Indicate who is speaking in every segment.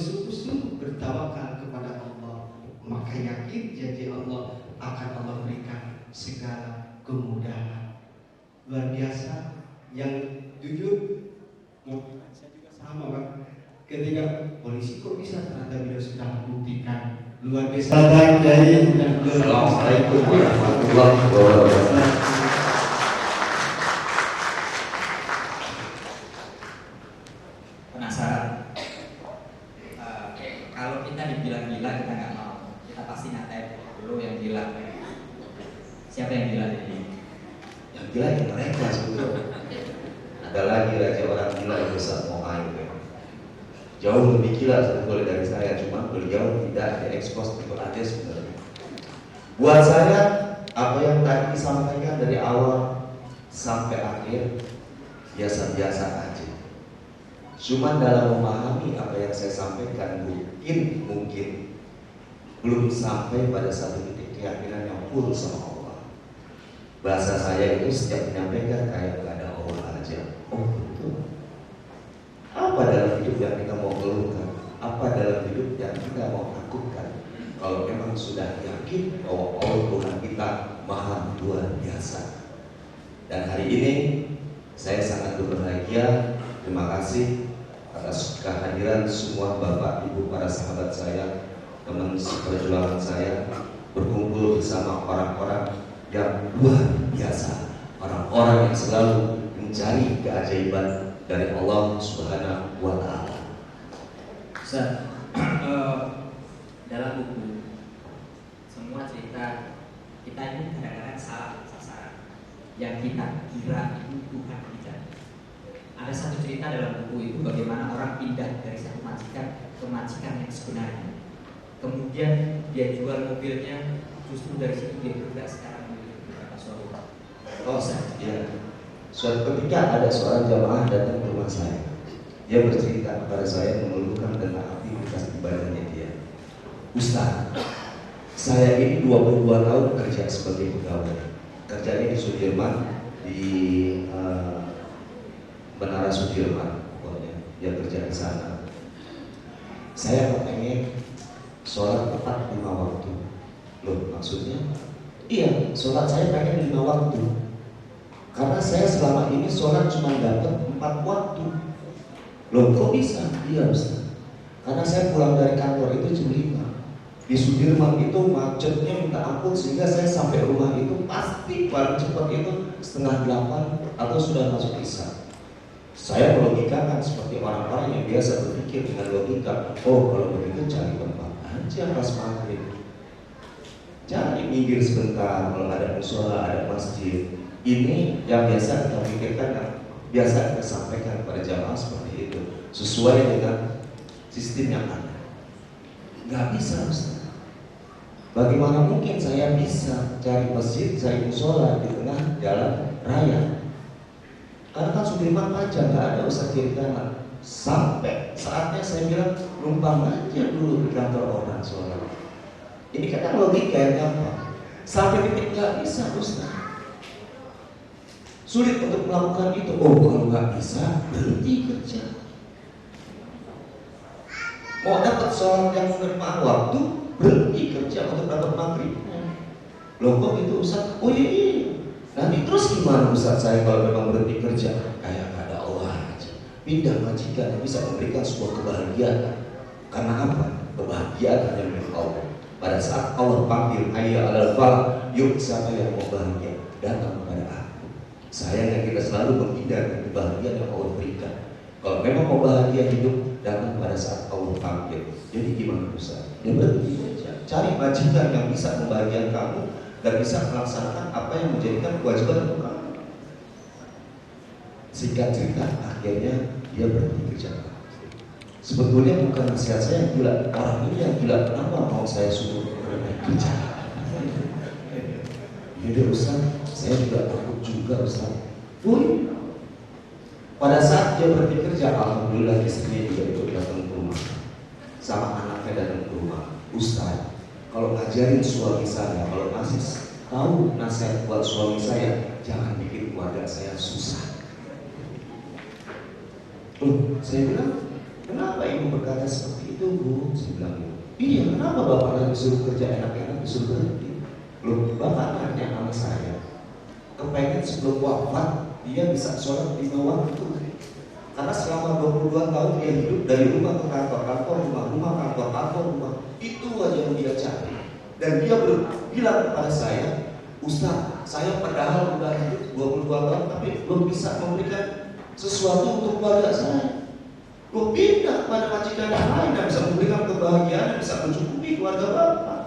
Speaker 1: bersungguh-sungguh bertawakal kepada Allah, maka yakin janji Allah akan Allah berikan segala kemudahan. Luar biasa. Yang jujur, saya juga sama Pak. Ketika polisi kok bisa, ternyata beliau sudah membuktikan. Luar biasa.
Speaker 2: Assalamualaikum warahmatullahi wabarakatuh.
Speaker 3: Penasaran? Kalau kita dibilang gila kita nggak mau, kita pasti ngatain dulu yang gila. Siapa yang gila ini?
Speaker 2: Yang gila yang mereka sebetulnya. Ada lagi raja orang gila yang besar mau air. Jauh lebih gila sebetulnya dari saya, cuma beliau tidak diekspos itu aja sebenarnya. Buat saya, apa yang tadi disampaikan dari awal sampai akhir biasa-biasa aja. Cuma dalam memahami apa yang saya sampaikan mungkin belum sampai pada satu titik keyakinan yang full sama Allah. Bahasa saya itu setiap menyampaikan kayak gak ada Allah aja. Oh betul. Apa dalam hidup yang kita mau keluhkan? Apa dalam hidup yang kita mau takutkan? Kalau memang sudah yakin bahwa Allah Tuhan kita maha luar biasa. Dan hari ini saya sangat berbahagia. Terima kasih atas kehadiran semua bapak ibu para sahabat saya, teman seperjuangan saya, berkumpul bersama orang-orang yang luar biasa, orang-orang yang selalu mencari keajaiban dari Allah Subhanahu wa Ta'ala.
Speaker 3: Ustaz, dalam buku semua cerita kita ini kadang-kadang salah sasaran. Yang kita kira itu Tuhan kita. Ada satu cerita dalam buku itu bagaimana orang pindah dari satu majikan ke majikan yang sebenarnya. Kemudian dia jual mobilnya, justru dari situ dia berubah sekarang memiliki beberapa showroom.
Speaker 2: Oh, ya. Suatu ketika ada seorang jamaah datang ke rumah saya. Dia bercerita kepada saya mengeluhkan tentang aktivitas ibadahnya dia. Ustaz, saya ini 22 tahun kerja sebagai pegawai. Kerjanya di Sudirman, di Menara Sudirman, pokoknya dia kerja di sana. Saya pengen sholat tepat 5 waktu. Loh, maksudnya? Iya, sholat saya pengen 5 waktu. Karena saya selama ini sholat cuma dapat 4 waktu. Loh kok bisa? Iya Ustaz. Karena saya pulang dari kantor itu jam 5. Di Sudirman itu macetnya minta ampun, sehingga saya sampai rumah itu pasti paling cepat itu setengah 8 atau sudah masuk isya. Saya melogikakan seperti orang-orang yang biasa berpikir dengan logika. Oh kalau begitu cari tempat aja pas maghrib. Cari minggir sebentar kalau ada musola, ada masjid. Ini yang biasa kita pikirkan, yang biasa kita sampaikan kepada jamaah seperti itu, sesuai dengan sistem yang ada. Nggak bisa Ustaz. Bagaimana mungkin saya bisa cari masjid, cari musola di tengah jalan raya? Karena kan Sudirman panjang, nggak ada Ustaz kiri kanan. Sampai saatnya saya bilang numpang aja dulu di kantor orang sholat. Ini kan logika yang gampang. Sampai titik nggak bisa Ustaz. Sulit untuk melakukan itu. Oh kalau nggak bisa, berhenti kerja. Mau dapat sholat yang menerima waktu, berhenti kerja untuk dapat maghrib. Loh kok itu Ustaz? Oh iya. Nanti terus gimana Ustaz saya kalau memang berhenti kerja? Kayak nggak ada Allah aja. Pindah majikan yang bisa memberikan sebuah kebahagiaan. Karena apa? Kebahagiaan hanya milik Allah. Pada saat Allah panggil, hayya 'alal falah, yuk siapa yang mau bahagia, datang kepada aku. Sayangnya kita selalu menghindar dari kebahagiaan yang Allah berikan. Kalau memang mau bahagia hidup, datang pada saat Allah panggil. Jadi gimana Ustaz? Ya berhenti saja. Cari majikan yang bisa membahagiakan kamu dan bisa melaksanakan apa yang menjadikan kewajiban untuk kamu. Singkat cerita, akhirnya dia berhenti kerja. Sebetulnya bukan nasihat saya yang gila, orang ini yang gila. Kenapa mau saya suruh berhenti kerja? Jadi Ustaz, saya juga takut juga Ustaz. Pada saat dia berhenti kerja, alhamdulillah istrinya juga ikut datang ke rumah, sama anaknya datang ke rumah. Ustaz, kalau ngajarin suami saya, kalau masih tahu nasihat buat suami saya, jangan bikin keluarga saya susah. Saya bilang, kenapa kenapa ibu berkata seperti itu, Bu? Saya bilang, iya, kenapa bapak disuruh kerja enak-enak, disuruh berhenti? Loh, bapak nanya sama saya, kepengen sebelum wafat dia bisa sholat 5 waktu. Karena selama 22 tahun dia hidup dari rumah ke kantor, kantor, rumah, kantor, kantor, rumah. Itu aja yang dia cari. Dan dia bilang kepada saya, Ustaz, saya padahal udah hidup 22 tahun tapi belum bisa memberikan sesuatu untuk keluarga saya. Gue pindah kepada majikan yang lain dan bisa memberikan kebahagiaan dan bisa mencukupi keluarga bapak.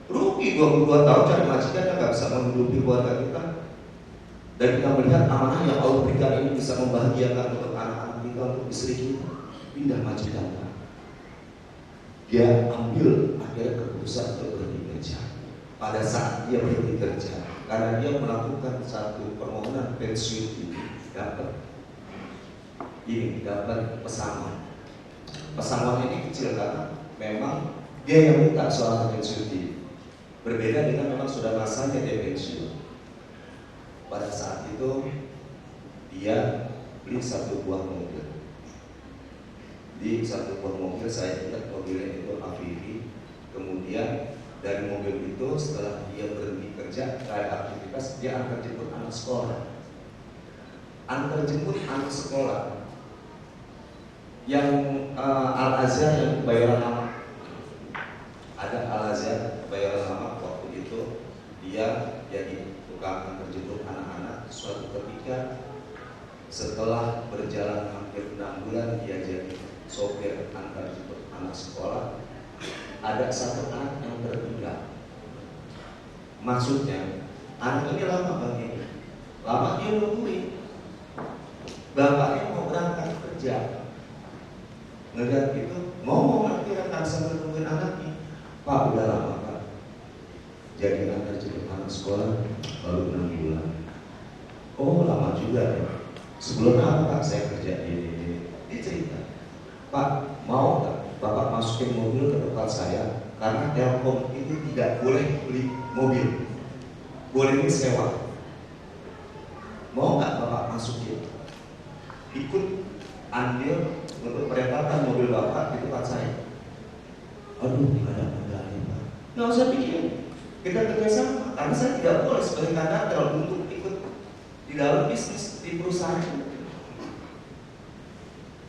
Speaker 2: Rugi 22 tahun cari majikan yang gak bisa menghidupi keluarga kita. Dan kita melihat amanah yang Allah berikan ini bisa membahagiakan untuk anak-anak kita, untuk istri kita. Pindah majikan. Dia ambil akhirnya keputusan untuk berhenti kerja. Pada saat dia berhenti kerja, karena dia melakukan satu permohonan pensiun ini, dapat pesangon. Pesangon ini kecil karena memang dia yang minta soal pensiun ini. Berbeda dengan memang sudah masanya dia pensiun. Pada saat itu dia beli satu buah mobil. Di satu buah mobil, saya ingat mobilnya itu Avivi. Kemudian dari mobil itu setelah dia berhenti kerja, kayak aktivitas, dia antar jemput anak sekolah. Antar jemput anak sekolah yang Al-Azhar yang bayaran lama. Ada Al-Azhar bayaran lama, waktu itu dia jadi tukang antar jemput anak-anak. Suatu ketika setelah berjalan hampir 6 bulan dia jadi sopir antar jemput anak sekolah. Ada satu anak yang tertinggal. Maksudnya anak ini lama bagi lama dia nungguin bapaknya mau berangkat kerja. Ngeliat itu ngomong nanti rekan sambil nungguin anaknya, Pak udah lama Pak jadi antar jemput anak sekolah baru 6 bulan. Oh lama juga ya. Sebelum apa Pak saya kerja ini. Dia cerita, Pak mau nggak Bapak masukin mobil ke tempat saya, karena Telkom itu tidak boleh beli mobil, boleh sewa. Mau nggak Bapak masukin? Ikut andil untuk perempatan mobil Bapak di tempat saya. Aduh, nggak ada modalnya Pak. Nggak usah pikir, kita kerjasama. Karena saya tidak boleh sebagai kandidat untuk ikut di dalam bisnis di perusahaan.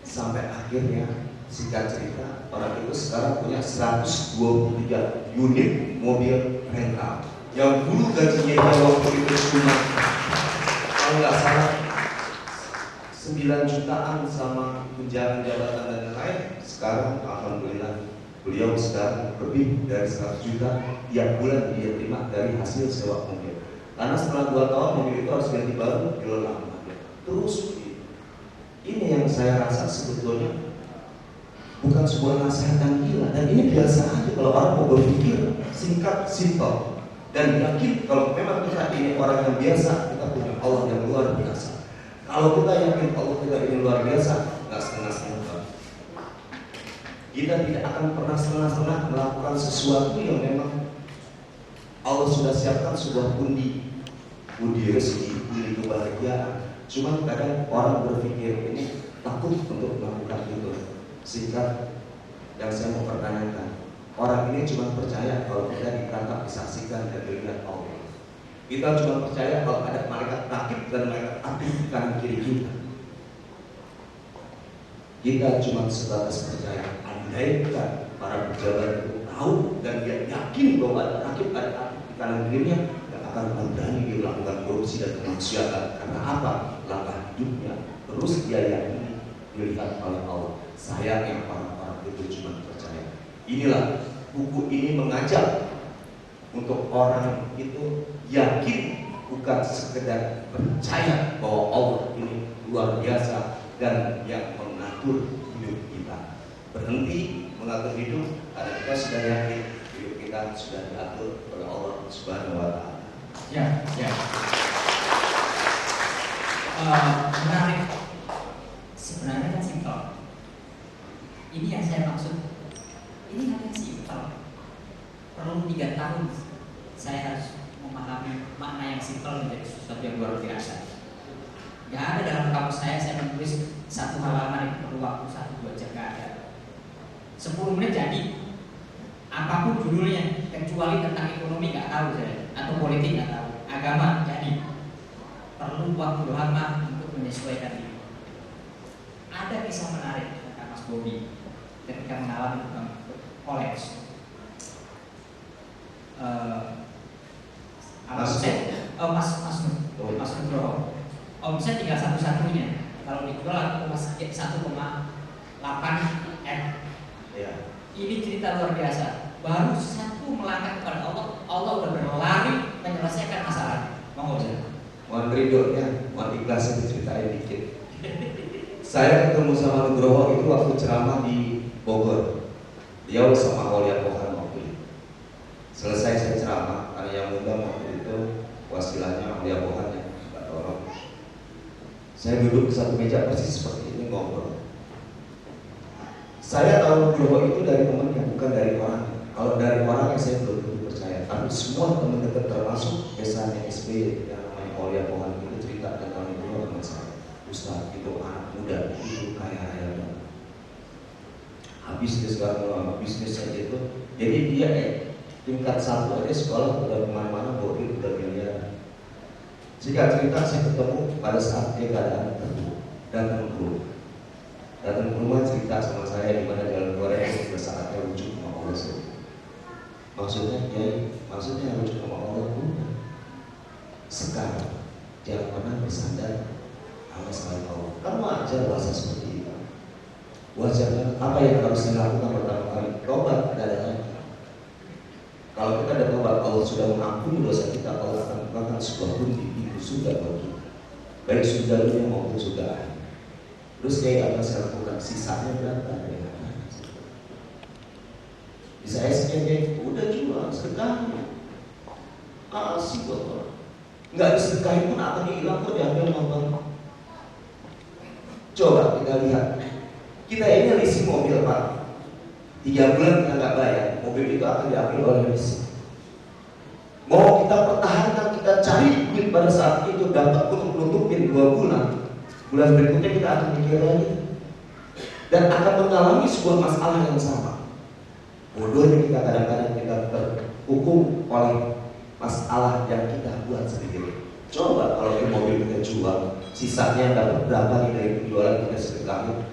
Speaker 2: Sampai akhirnya singkat cerita, orang itu sekarang punya 123 unit mobil rental. Yang dulu gajinya pada waktu itu cuma kalau nggak salah 9 jutaan sama tunjangan jabatan dan lain-lain. Sekarang alhamdulillah beliau sekarang lebih dari 100 juta tiap bulan dia terima dari hasil sewa mobil. Karena setelah 2 tahun mobil itu harus ganti baru, jual lama. Terus ini yang saya rasa sebetulnya bukan sebuah nasihat yang gila, dan ini biasa aja kalau orang mau berpikir singkat, simpel, dan yakin kalau memang kita ini orang yang biasa, kita punya Allah yang luar biasa. Kalau kita yakin Allah kita ini luar biasa, nggak setengah-setengah. Kita tidak akan pernah setengah-setengah melakukan sesuatu yang memang Allah sudah siapkan sebuah pundi rezeki, pundi kebahagiaan. Cuma kadang orang berpikir ini takut untuk melakukan itu. Sehingga yang saya mau pertanyakan, orang ini cuma percaya kalau kita ditangkap, disaksikan dan dilihat Allah. Kita cuma percaya kalau ada malaikat rakib dan malaikat aktif di kanan kiri kita. Kita cuma sebatas percaya. Andaikan para pejabat itu tahu dan dia yakin bahwa ada rakib, ada aktif di kanan kirinya, tidak akan berani dia melakukan korupsi dan kemaksiatan. Karena apa? Langkah hidupnya terus dia yakini dilihat oleh Allah. Sayangnya orang-orang itu cuma percaya. Inilah buku ini mengajak untuk orang itu yakin, bukan sekedar percaya bahwa Allah ini luar biasa dan yang mengatur hidup kita. Berhenti mengatur hidup karena kita sudah yakin hidup kita sudah diatur oleh Allah Subhanahu wa Ta'ala.
Speaker 3: Ya. Menarik. Sebenarnya kan simpel. Ini yang saya maksud. Ini hanya simpel. Perlu 3 tahun saya harus memahami makna yang simpel menjadi sesuatu yang luar biasa. Gak ada dalam kamus saya menulis 1 halaman itu perlu waktu 1-2 jam, gak ada. 10 menit jadi. Apapun judulnya, kecuali tentang ekonomi nggak tahu saya, atau politik nggak tahu, agama jadi. Perlu waktu lama untuk menyesuaikan diri. Ada kisah menarik tentang Mas Bobi ketika mengalami college. Mas Nugroho, omset tinggal satu-satunya. Kalau dijual aku masih 1,8 M.
Speaker 2: Ya.
Speaker 3: Ini cerita luar biasa. Baru satu melangkah kepada Allah, Allah udah berlari menyelesaikan masalah. Monggo saja.
Speaker 2: Mohon ridhonya, mohon ikhlasnya diceritain dikit. Saya ketemu sama Nugroho itu waktu ceramah di Bogor. Dia sama Aulia Pohan waktu itu. Selesai saya ceramah, karena yang undang waktu itu wasilahnya Aulia Pohan yang nggak tolong. Saya duduk di satu meja persis seperti ini ngobrol. Saya tahu Nugroho itu dari temannya, bukan dari orang. Kalau dari orangnya saya belum tentu percaya. Tapi semua teman dekat termasuk besannya SBY yang namanya Aulia Pohan itu cerita tentang Nugroho sama saya. Ustaz, itu anak muda, itu kaya-kaya banget. Habis dia sekarang melakukan bisnis saja itu. Jadi dia tingkat 1 aja sekolah udah kemana-mana, bawa duit udah miliaran. Singkat cerita saya ketemu pada saat dia keadaan terburuk, datang ke rumah cerita sama saya di mana jalan keluarnya sudah saatnya rujuk sama Allah sendiri. Maksudnya rujuk sama Allah bukan. Sekarang jangan pernah bersandar sama selain Allah. Kan wajar bahasa seperti itu. Wajar kan? Apa yang harus dilakukan pertama kali? Tobat, tidak ada lagi. Kalau kita ada tobat, Allah sudah mengampuni dosa kita, Allah akan bukakan sebuah pintu surga bagi kita. Baik surga dunia maupun surga akhirat. Terus kayak apa saya lakukan? Sisanya berapa? Bisa SPG, udah jual sedekahnya. Asik bapak. Nggak disedekahin pun akan hilang kok, diambil nonton. Coba kita lihat. Kita ini leasing mobil Pak. 3 bulan kita nggak bayar, mobil itu akan diambil oleh leasing. Mau kita pertahankan, kita cari duit pada saat itu dapat untuk menutupin 2 bulan. Bulan berikutnya kita akan mikir lagi dan akan mengalami sebuah masalah yang sama. Bodohnya kita kadang-kadang kita terhukum oleh masalah yang kita buat sendiri. Coba kalau mobil kita jual, sisanya dapat berapa nih dari penjualan kita sedekahin,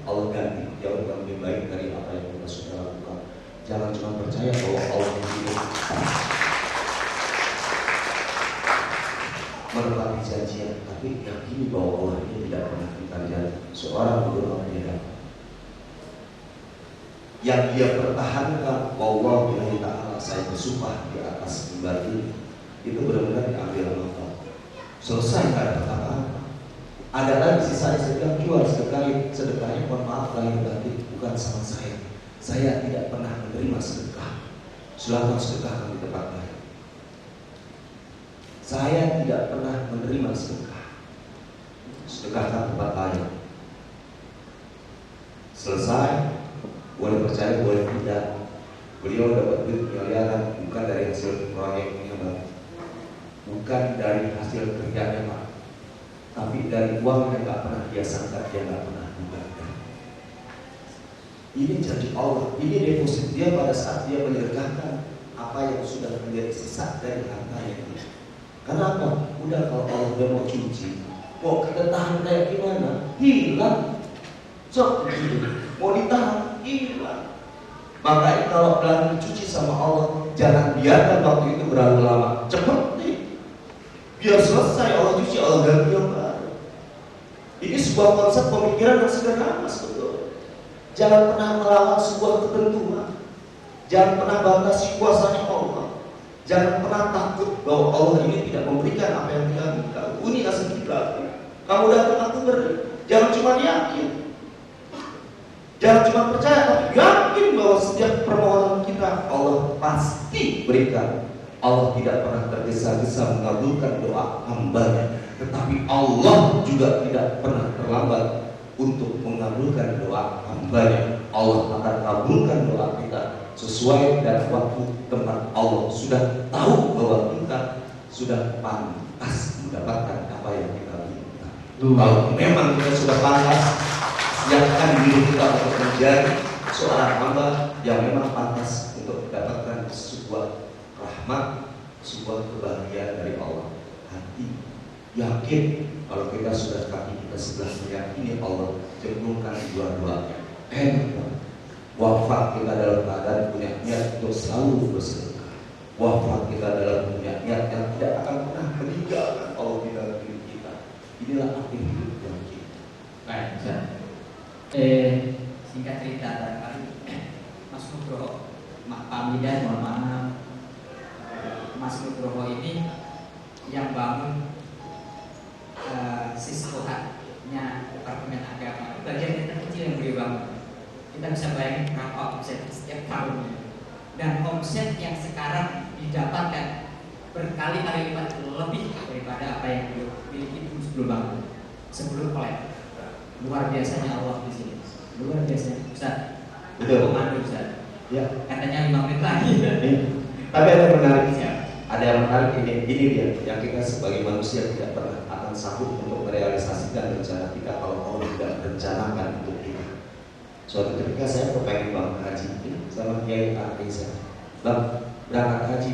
Speaker 2: Allah ganti jauh lebih baik dari apa yang kita sudah lakukan. Jangan cuma percaya bahwa Allah hidup menepati janjian, tapi yakini bahwa Allah ini tidak pernah ingkar janji. Seorang guru dia yang dia pertahankan bahwa Billahi ta'ala saya bersumpah di atas mimbar ini, itu benar-benar diambil Allah. Selesai, tidak ada apa-apa. Ada lagi sisanya sedekah, jual sedekahnya mohon maaf lahir batin bukan sama saya. Saya tidak pernah menerima sedekah. Silakan sedekahkan di tempat lain. Saya tidak pernah menerima sedekah. Sedekahkan tempat lain. Selesai, boleh percaya, boleh tidak. Beliau dapat duit miliaran bukan dari hasil proyeknya Pak, bukan dari hasil kerjanya Pak, tapi dari uang yang nggak pernah dia sangka, dia nggak pernah duga. Ini janji Allah, ini deposit dia pada saat dia menyerahkan apa yang sudah menjadi sisa dari hartanya. Kenapa? Udah kalau Allah udah mau cuci, mau kita tahan kayak gimana? Hilang. Sok mau ditahan, hilang. Makanya kalau kalian dicuci sama Allah, jangan biarkan waktu itu berlalu lama. Cepet nih, biar selesai Allah cuci, Allah ganti yang baru. Ini sebuah konsep pemikiran yang sederhana sebetulnya. Jangan pernah melawan sebuah ketentuan. Jangan pernah batasi kuasanya Allah. Jangan pernah takut bahwa Allah ini tidak memberikan apa yang kita minta. Uni asal kita. Kamu datang aku beri. Jangan cuma yakin. Jangan cuma percaya, tapi yakin bahwa setiap permohonan kita Allah pasti berikan. Allah tidak pernah tergesa-gesa mengabulkan doa hambanya, tetapi Allah juga tidak pernah terlambat untuk mengabulkan doa hambanya. Allah akan kabulkan doa kita sesuai dan waktu tempat. Allah sudah tahu bahwa kita sudah pantas mendapatkan apa yang kita minta. Kalau memang kita sudah pantas, siapkan diri kita untuk menjadi seorang hamba yang memang pantas untuk mendapatkan sebuah rahmat, sebuah kebahagiaan dari Allah. Hati yakin kalau kita sudah kaki kita sebelah meyakini Allah, cenderungkan dua-duanya. Wafat kita dalam keadaan punya niat untuk selalu bersedekah. Wafat kita dalam punya niat yang tidak akan pernah meninggalkan Allah di dalam diri kita. Inilah arti hidup yang kita.
Speaker 3: Baik, Ustaz. Singkat cerita barangkali Mas Nugroho, Mak Pamidan, mohon maaf, Mas Nugroho ini yang bangun siskohatnya Departemen Agama. Bagian terkecil yang beliau bangun. Kita bisa bayangin berapa omset setiap tahunnya. Dan omset yang sekarang didapatkan berkali-kali lipat lebih daripada apa yang beliau miliki dulu sebelum bangun, sebelum kolek. Luar biasanya Allah di sini. Luar biasa, Ustaz.
Speaker 2: Betul.
Speaker 3: Komando, Ustaz.
Speaker 2: Ya.
Speaker 3: Katanya 5 menit lagi.
Speaker 2: Tapi ada yang menarik. Ada yang menarik ini dia yang kita sebagai manusia tidak pernah akan sanggup untuk merealisasikan rencana kita kalau Allah tidak merencanakan untuk kita. Suatu ketika saya kepengen banget haji sama Kiai Arisa, bang berangkat haji.